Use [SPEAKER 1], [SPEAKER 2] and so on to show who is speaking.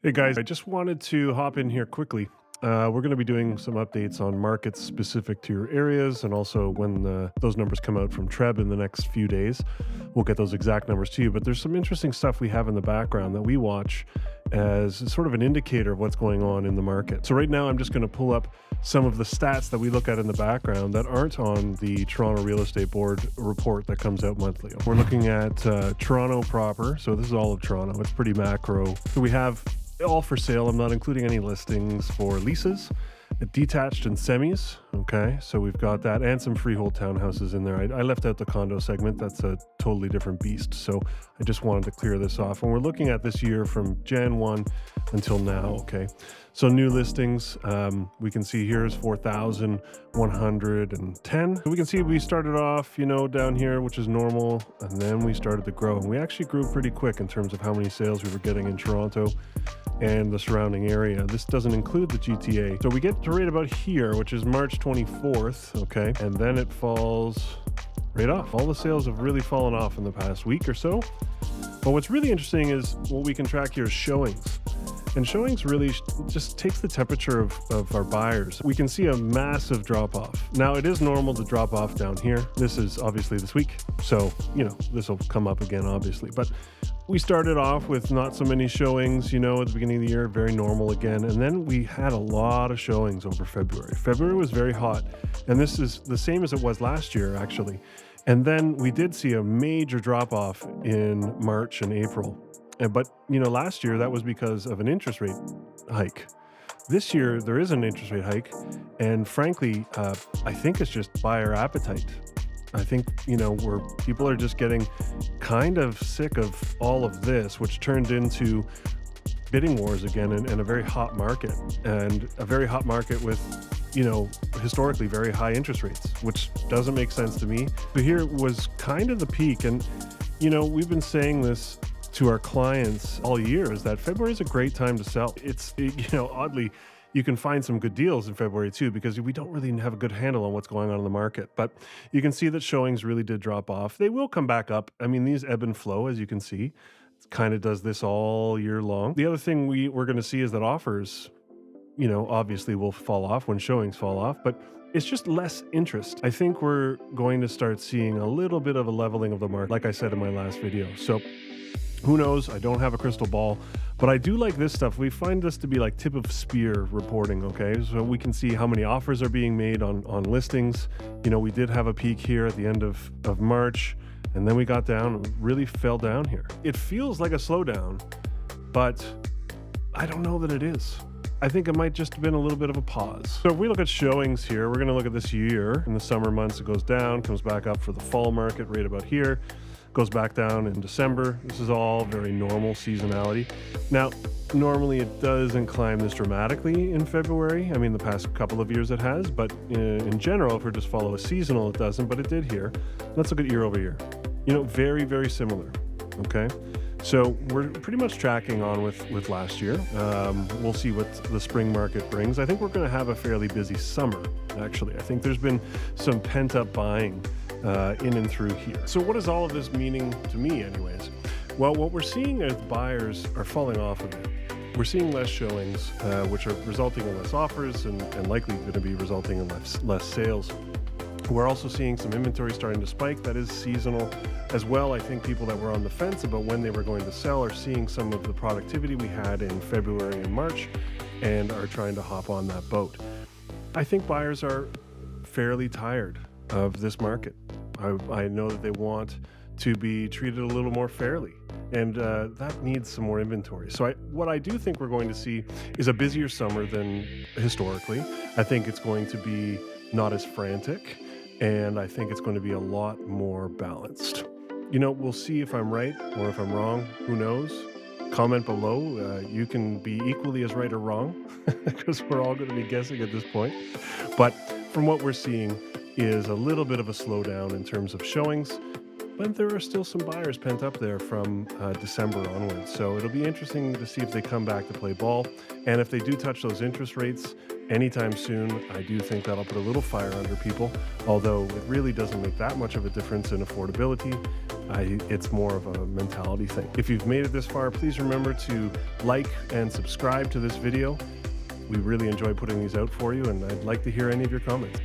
[SPEAKER 1] Hey guys, I just wanted to hop in here quickly. We're going to be doing some updates on markets specific to your areas, and also when those numbers come out from Treb in the next few days, we'll get those exact numbers to you. But there's some interesting stuff we have in the background that we watch as sort of an indicator of what's going on in the market. So right now, I'm just going to pull up some of the stats that we look at in the background that aren't on the Toronto Real Estate Board report that comes out monthly. We're looking at Toronto proper. So this is all of Toronto. It's pretty macro. So we have all for sale. I'm not including any listings for leases, detached and semis. Okay, so we've got that and some freehold townhouses in there. I left out the condo segment. That's a totally different beast. So I just wanted to clear this off. And we're looking at this year from Jan 1 until now. Okay, so new listings, we can see here is 4,110. We can see we started off, down here, which is normal, and then we started to grow. And we actually grew pretty quick in terms of how many sales we were getting in Toronto and the surrounding area. This doesn't include the GTA. So we get to right about here, which is March 24th, okay? And then it falls right off. All the sales have really fallen off in the past week or so. But what's really interesting is what we can track here is showings. And showings really just takes the temperature of our buyers. We can see a massive drop off. Now, it is normal to drop off down here. This is obviously this week. So, this will come up again, obviously. But we started off with not so many showings, at the beginning of the year, very normal again. And then we had a lot of showings over February. February was very hot. And this is the same as it was last year, actually. And then we did see a major drop off in March and April. But, last year that was because of an interest rate hike. This year there is an interest rate hike. And frankly, I think it's just buyer appetite. I think, where people are just getting kind of sick of all of this, which turned into bidding wars again and a very hot market, and a very hot market with, historically very high interest rates, which doesn't make sense to me. But here was kind of the peak. And, we've been saying this to our clients all year, is that February is a great time to sell. Oddly, you can find some good deals in February too, because we don't really have a good handle on what's going on in the market. But you can see that showings really did drop off. They will come back up. I mean, these ebb and flow, as you can see. It kind of does this all year long. The other thing we're going to see is that offers, obviously will fall off when showings fall off, but it's just less interest. I think we're going to start seeing a little bit of a leveling of the market, like I said in my last video. So who knows? I don't have a crystal ball, but I do like this stuff. We find this to be like tip of spear reporting, okay? So we can see how many offers are being made on listings. We did have a peak here at the end of March, and then we got down and really fell down here. It feels like a slowdown, but I don't know that it is. I think it might just have been a little bit of a pause. So if we look at showings here, we're gonna look at this year. In the summer months, it goes down, comes back up for the fall market right about here. Goes back down in December. This is all very normal seasonality. Now, normally it doesn't climb this dramatically in February. I mean, the past couple of years it has, but in general, if we just follow a seasonal, it doesn't, but it did here. Let's look at year over year. Very, very similar, okay? So we're pretty much tracking on with last year. We'll see what the spring market brings. I think we're gonna have a fairly busy summer, actually. I think there's been some pent-up buying in and through here. So what is all of this meaning to me anyways? Well, what we're seeing is buyers are falling off a bit. We're seeing less showings, which are resulting in less offers and likely going to be resulting in less sales. We're also seeing some inventory starting to spike. That is seasonal as well. I think people that were on the fence about when they were going to sell are seeing some of the productivity we had in February and March and are trying to hop on that boat. I think buyers are fairly tired of this market. I know that they want to be treated a little more fairly, and that needs some more inventory. So what I do think we're going to see is a busier summer than historically. I think it's going to be not as frantic, and I think it's going to be a lot more balanced. We'll see if I'm right or if I'm wrong. Who knows? Comment below. You can be equally as right or wrong, because we're all going to be guessing at this point. But from what we're seeing is a little bit of a slowdown in terms of showings, but there are still some buyers pent up there from December onwards. So it'll be interesting to see if they come back to play ball. And if they do touch those interest rates anytime soon, I do think that'll put a little fire under people, although it really doesn't make that much of a difference in affordability. It's more of a mentality thing. If you've made it this far, please remember to like and subscribe to this video. We really enjoy putting these out for you, and I'd like to hear any of your comments.